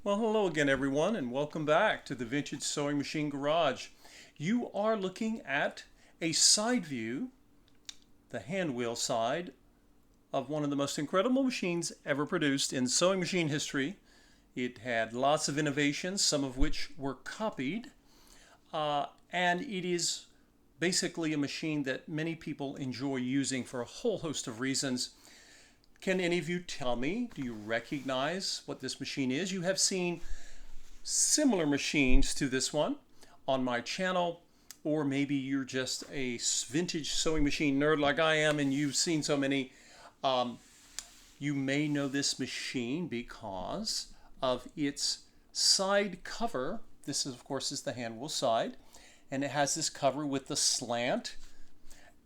Well, hello again, everyone, and welcome back to the Vintage Sewing Machine Garage. You are looking at a side view, the hand wheel side, of one of the most incredible machines ever produced in sewing machine history. It had lots of innovations, some of which were copied, and it is basically a machine that many people enjoy using for a whole host of reasons. Can any of you tell me, do you recognize what this machine is? You have seen similar machines to this one on my channel, or maybe you're just a vintage sewing machine nerd like I am and you've seen so many. You may know this machine because of its side cover. This is, of course, is the hand wheel side, and it has this cover with the slant.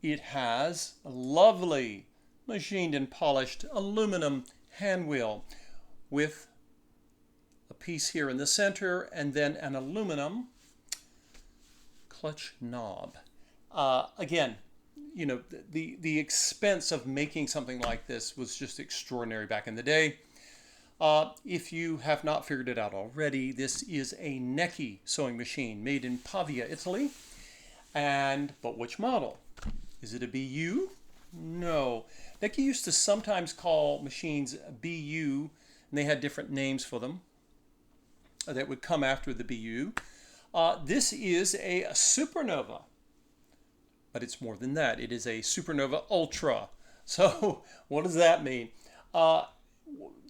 It has a lovely machined and polished aluminum hand wheel with a piece here in the center and then an aluminum clutch knob. Again, you know, the expense of making something like this was just extraordinary back in the day. If you have not figured it out already, this is a Necchi sewing machine made in Pavia, Italy. But which model? Is it a BU? No. Necchi used to sometimes call machines BU, and they had different names for them that would come after the BU. This is a Supernova, but it's more than that. It is a Supernova Ultra. So what does that mean? The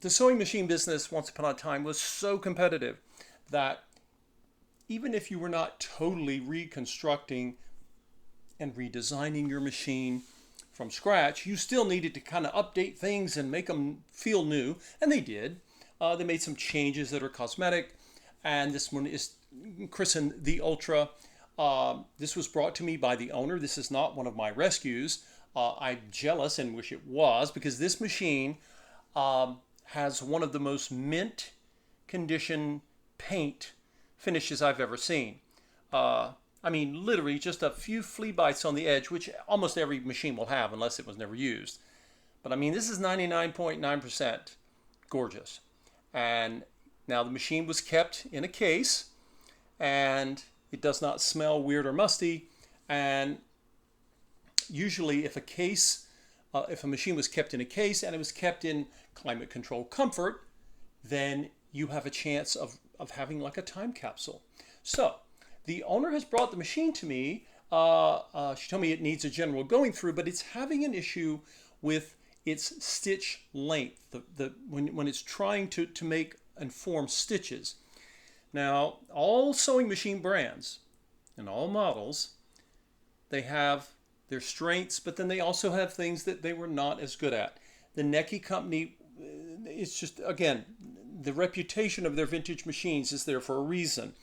sewing machine business once upon a time was so competitive that even if you were not totally reconstructing and redesigning your machine from scratch, you still needed to kind of update things and make them feel new, and they did. They made some changes that are cosmetic, and this one is christened the Ultra. This was brought to me by the owner. This is not one of my rescues. I'm jealous and wish it was, because this machine has one of the most mint condition paint finishes I've ever seen. I mean, literally just a few flea bites on the edge, which almost every machine will have unless it was never used. But I mean, this is 99.9% gorgeous. And now the machine was kept in a case, and it does not smell weird or musty. And usually if a machine was kept in a case and it was kept in climate control comfort, then you have a chance of having like a time capsule. So the owner has brought the machine to me. She told me it needs a general going through, but it's having an issue with its stitch length, when it's trying to make and form stitches. Now, all sewing machine brands and all models, they have their strengths, but then they also have things that they were not as good at. The Necchi company, it's just, again, the reputation of their vintage machines is there for a reason.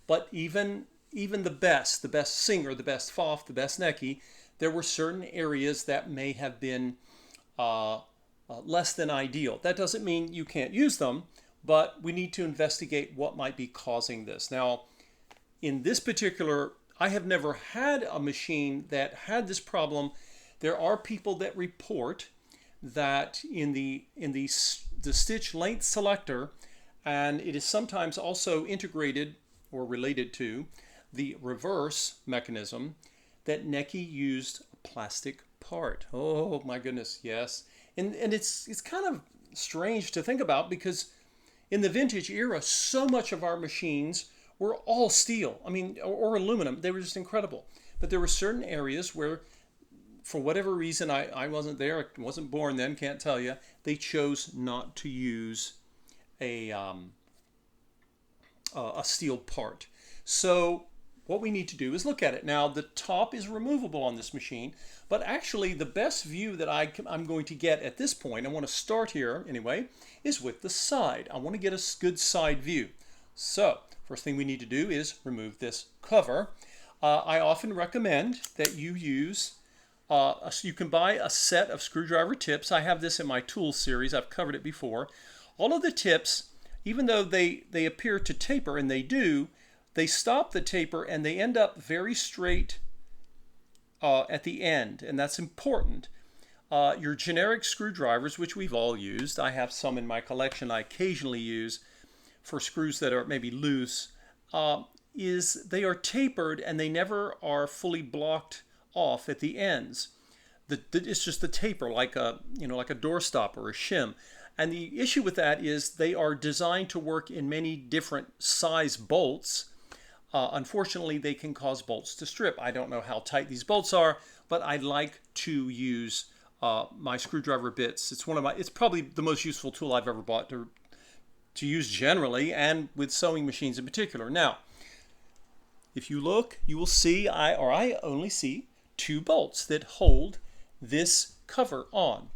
But even the best Singer, the best Pfaff, the best Necchi, there were certain areas that may have been less than ideal. That doesn't mean you can't use them, but we need to investigate what might be causing this. Now, in this particular, I have never had a machine that had this problem. There are people that report that in the stitch length selector, and it is sometimes also integrated or related to the reverse mechanism, that Necchi used a plastic part. Oh my goodness, yes. And it's kind of strange to think about, because in the vintage era, so much of our machines were all steel. I mean, or aluminum. They were just incredible. But there were certain areas where, for whatever reason, I wasn't there, I wasn't born then, can't tell you, they chose not to use a steel part. So what we need to do is look at it. Now, the top is removable on this machine, but actually the best view that I'm going to get at this point, I want to start here anyway, is with the side. I want to get a good side view. So first thing we need to do is remove this cover. I often recommend that you use, you can buy a set of screwdriver tips. I have this in my tools series. I've covered it before. All of the tips, even though they appear to taper, and they do, they stop the taper and they end up very straight at the end, and that's important. Your generic screwdrivers, which we've all used, I have some in my collection I occasionally use, for screws that are maybe loose is they are tapered and they never are fully blocked off at the ends. It's just the taper, like a like a doorstop or a shim. And the issue with that is they are designed to work in many different size bolts. Unfortunately, they can cause bolts to strip. I don't know how tight these bolts are, but I like to use my screwdriver bits. It's probably the most useful tool I've ever bought to use generally, and with sewing machines in particular. Now, if you look, you will see I only see 2 bolts that hold this cover on.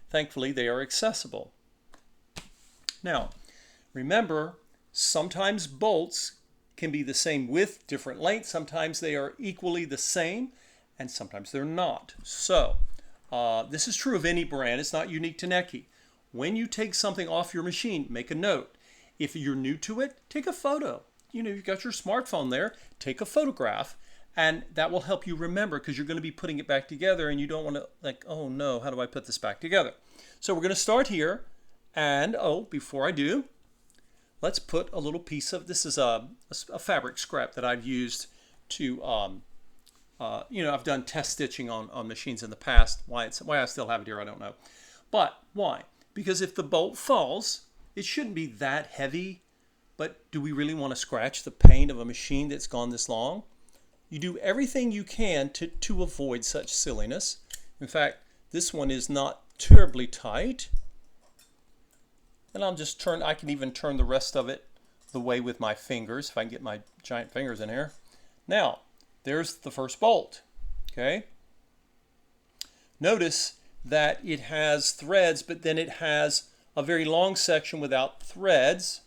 Thankfully, they are accessible. Now, remember, sometimes bolts can be the same width, different length. Sometimes they are equally the same, and sometimes they're not. So, this is true of any brand. It's not unique to Necchi. When you take something off your machine, make a note. If you're new to it, take a photo. You've got your smartphone there, take a photograph, and that will help you remember, because you're going to be putting it back together and you don't want to, like, oh no, how do I put this back together? So we're going to start here, and before I do, let's put a little piece of, this is a fabric scrap that I've used to, I've done test stitching on machines in the past. Why I still have it here, I don't know. But why? Because if the bolt falls, it shouldn't be that heavy, but do we really want to scratch the paint of a machine that's gone this long? You do everything you can to avoid such silliness. In fact, this one is not terribly tight. And I can even turn the rest of it the way with my fingers, if I can get my giant fingers in here. Now, there's the first bolt, okay? Notice that it has threads, but then it has a very long section without threads.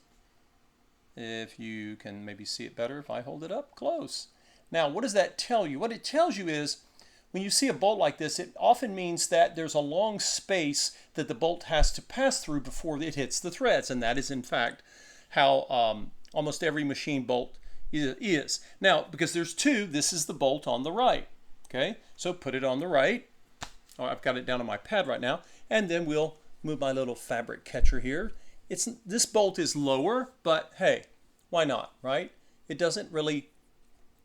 If you can maybe see it better if I hold it up close. Now, what does that tell you? What it tells you is, when you see a bolt like this, it often means that there's a long space that the bolt has to pass through before it hits the threads. And that is, in fact, how almost every machine bolt is. Now, because there's 2, this is the bolt on the right. Okay, so put it on the right. Oh, I've got it down on my pad right now. And then we'll move my little fabric catcher here. This bolt is lower, but hey, why not, right? It doesn't really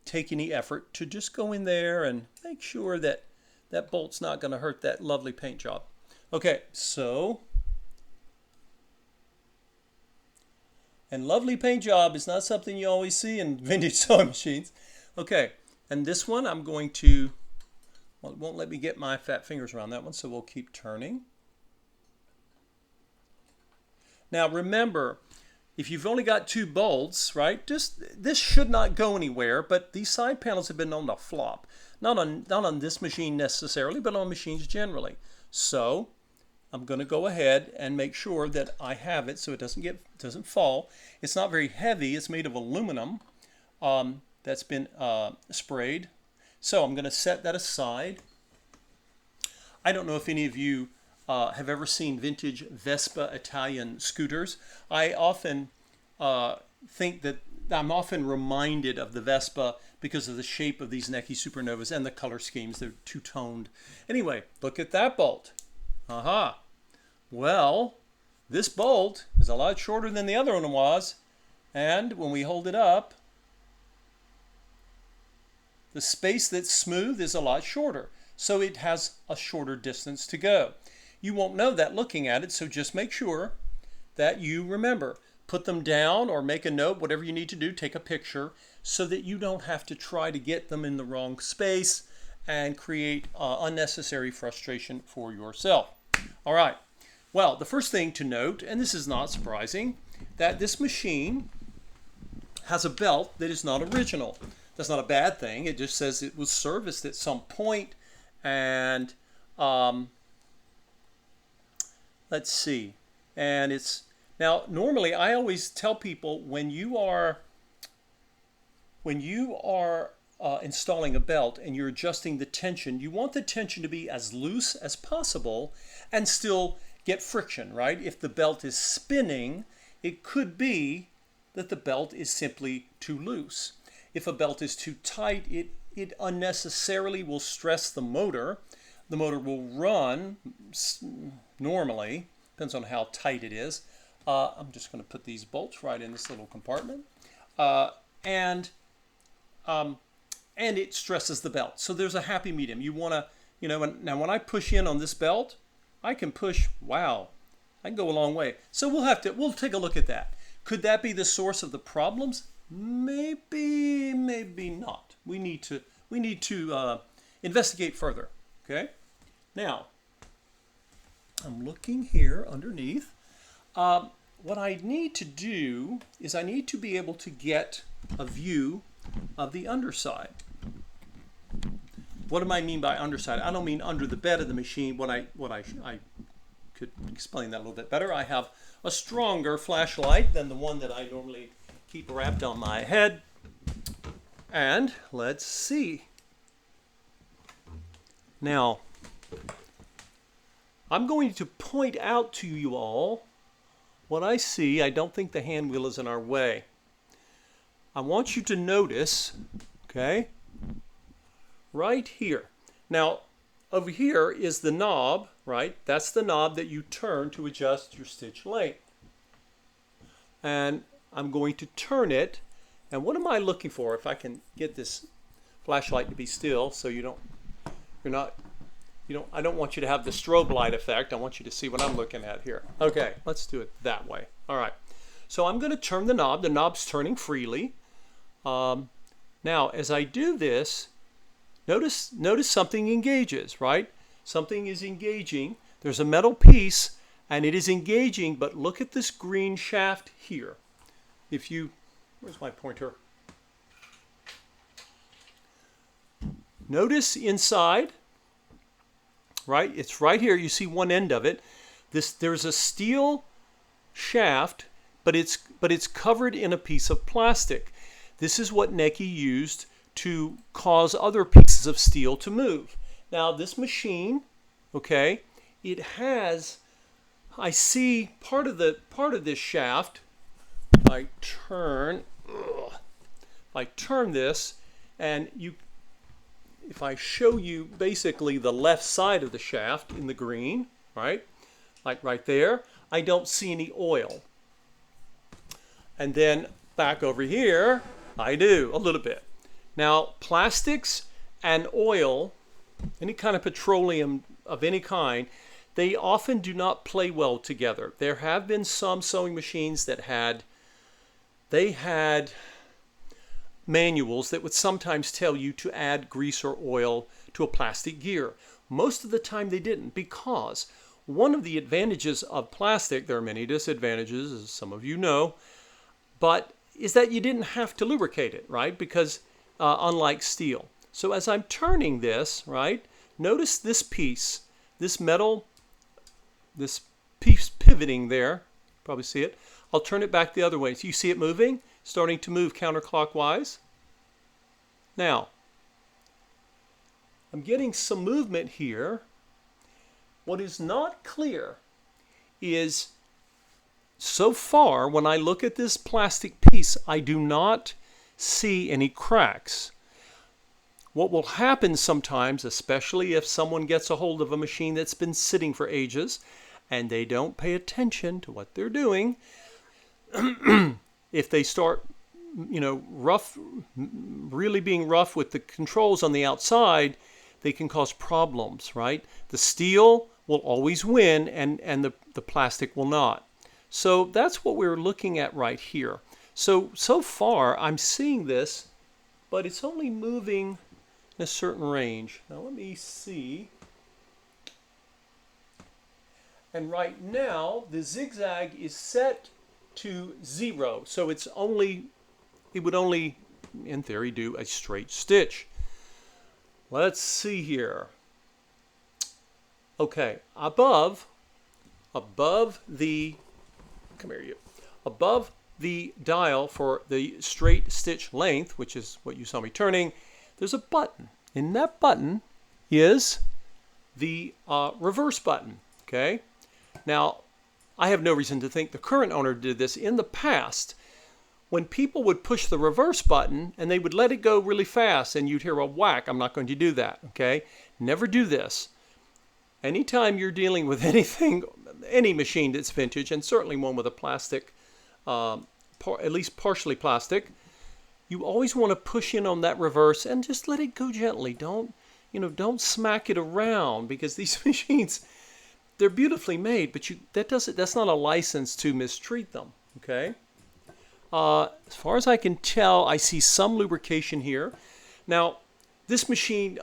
take any effort to just go in there and make sure that that bolt's not going to hurt that lovely paint job. Okay, so, and lovely paint job is not something you always see in vintage sewing machines. Okay, and this one I'm going to, well, it won't let me get my fat fingers around that one, so we'll keep turning. Now remember, if you've only got 2 bolts, right, this should not go anywhere, but these side panels have been known to flop. Not on this machine necessarily, but on machines generally. So I'm going to go ahead and make sure that I have it so it doesn't fall. It's not very heavy. It's made of aluminum that's been sprayed. So I'm going to set that aside. I don't know if any of you have ever seen vintage Vespa Italian scooters. I often think that I'm often reminded of the Vespa because of the shape of these Necchi Supernovas and the color schemes. They're two-toned. Anyway, look at that bolt. Aha. Well, this bolt is a lot shorter than the other one was. And when we hold it up, the space that's smooth is a lot shorter. So it has a shorter distance to go. You won't know that looking at it, so just make sure that you remember. Put them down or make a note, whatever you need to do, take a picture, so that you don't have to try to get them in the wrong space and create unnecessary frustration for yourself. All right. Well, the first thing to note, and this is not surprising, that this machine has a belt that is not original. That's not a bad thing. It just says it was serviced at some point, and let's see. And it's now normally I always tell people when you are installing a belt and you're adjusting the tension, you want the tension to be as loose as possible and still get friction, right? If the belt is spinning, it could be that the belt is simply too loose. If a belt is too tight, it unnecessarily will stress the motor. The motor will run normally, depends on how tight it is, I'm just going to put these bolts right in this little compartment. And it stresses the belt. So there's a happy medium. You want to, now when I push in on this belt, I can push, wow, I can go a long way. So we'll take a look at that. Could that be the source of the problems? Maybe, maybe not. We need to investigate further. Okay. Now, I'm looking here underneath. What I need to do is I need to be able to get a view of the underside. What do I mean by underside? I don't mean under the bed of the machine. I could explain that a little bit better. I have a stronger flashlight than the one that I normally keep wrapped on my head. And let's see. Now, I'm going to point out to you all what I see. I don't think the hand wheel is in our way. I want you to notice, okay, right here. Now, over here is the knob, right? That's the knob that you turn to adjust your stitch length. And I'm going to turn it. And what am I looking for? If I can get this flashlight to be still so I don't want you to have the strobe light effect. I want you to see what I'm looking at here. Okay, let's do it that way. All right. So I'm going to turn the knob. The knob's turning freely. Now, as I do this, notice something engages, right? Something is engaging. There's a metal piece, and it is engaging, but look at this green shaft here. Where's my pointer? Notice inside, right? It's right here. You see one end of it. There's a steel shaft, but it's covered in a piece of plastic. This is what Necchi used to cause other pieces of steel to move. Now this machine, okay, it has, I see part of this shaft. I turn this, and if I show you basically the left side of the shaft in the green, right, like right there, I don't see any oil. And then back over here, I do a little bit. Now, plastics and oil, any kind of petroleum of any kind, they often do not play well together. There have been some sewing machines that had manuals that would sometimes tell you to add grease or oil to a plastic gear. Most of the time they didn't, because one of the advantages of plastic, there are many disadvantages, as some of you know, but is that you didn't have to lubricate it, right? Because unlike steel. So as I'm turning this, right, notice this piece, this metal, this piece pivoting there, probably see it. I'll turn it back the other way. So you see it moving, starting to move counterclockwise. Now, I'm getting some movement here. What is not clear is, so far, when I look at this plastic piece, I do not see any cracks. What will happen sometimes, especially if someone gets a hold of a machine that's been sitting for ages and they don't pay attention to what they're doing, if they start, really being rough with the controls on the outside, they can cause problems, right? The steel will always win and the plastic will not. So that's what we're looking at right here. So far I'm seeing this, but it's only moving in a certain range. Now let me see. And right now the zigzag is set to 0. So it would only, in theory, do a straight stitch. Let's see here. Okay, above the, come here you, above the dial for the straight stitch length, which is what you saw me turning, there's a button. And that button is the reverse button, okay? Now, I have no reason to think the current owner did this. In the past, when people would push the reverse button and they would let it go really fast and you'd hear a whack, I'm not going to do that, okay? Never do this. Anytime you're dealing with anything any machine that's vintage, and certainly one with a plastic, at least partially plastic, you always want to push in on that reverse and just let it go gently. Don't smack it around, because these machines, they're beautifully made, but that's not a license to mistreat them. Okay. As far as I can tell, I see some lubrication here. Now, this machine,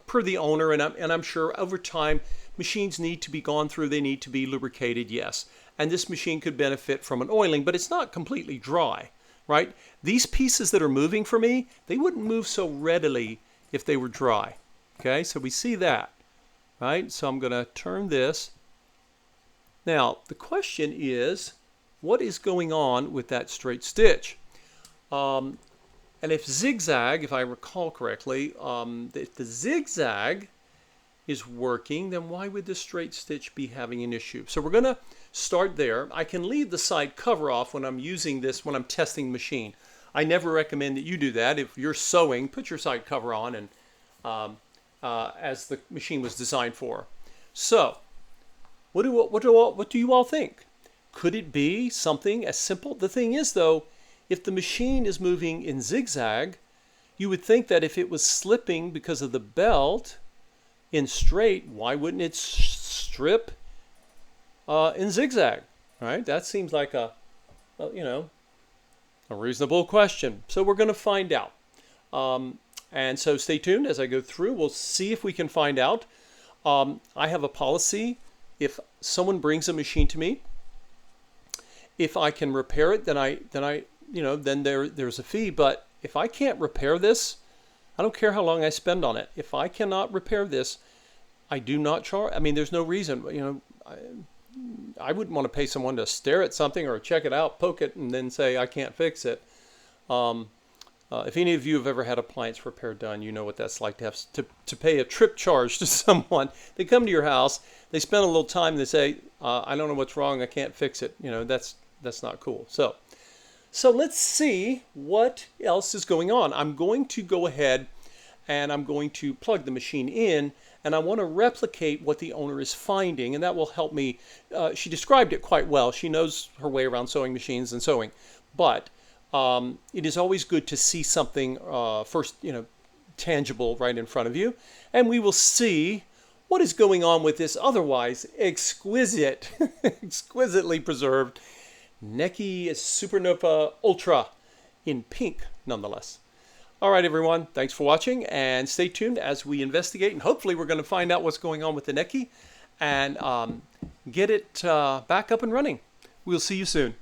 per the owner, and I'm sure over time, machines need to be gone through. They need to be lubricated, yes. And this machine could benefit from an oiling, but it's not completely dry, right? These pieces that are moving for me, they wouldn't move so readily if they were dry. Okay, so we see that, right? So I'm going to turn this. Now, the question is, what is going on with that straight stitch? And if zigzag, if I recall correctly, if the zigzag is working, then why would the straight stitch be having an issue? So we're going to start there. I can leave the side cover off when I'm using this, when I'm testing the machine. I never recommend that you do that. If you're sewing, put your side cover on, and as the machine was designed for. So, what do you all think? Could it be something as simple? The thing is, though, if the machine is moving in zigzag, you would think that if it was slipping because of the belt in straight, why wouldn't it strip in zigzag? Right? That seems like a reasonable question. So we're going to find out. And so stay tuned as I go through. We'll see if we can find out. I have a policy. If someone brings a machine to me, if I can repair it, then there's a fee. But if I can't repair this, I don't care how long I spend on it. If I cannot repair this, I do not charge. I mean, there's no reason. I wouldn't want to pay someone to stare at something or check it out, poke it, and then say I can't fix it. If any of you have ever had appliance repair done, you know what that's like to have to pay a trip charge to someone. They come to your house, they spend a little time, and they say, I don't know what's wrong, I can't fix it. That's not cool. So let's see what else is going on. I'm going to go ahead and I'm going to plug the machine in, and I want to replicate what the owner is finding, and that will help me. She described it quite well. She knows her way around sewing machines and sewing, but it is always good to see something first, tangible right in front of you, and we will see what is going on with this otherwise exquisitely preserved Necchi Supernova Ultra in pink, nonetheless. All right, everyone, thanks for watching, and stay tuned as we investigate, and hopefully we're going to find out what's going on with the Necchi and get it back up and running. We'll see you soon.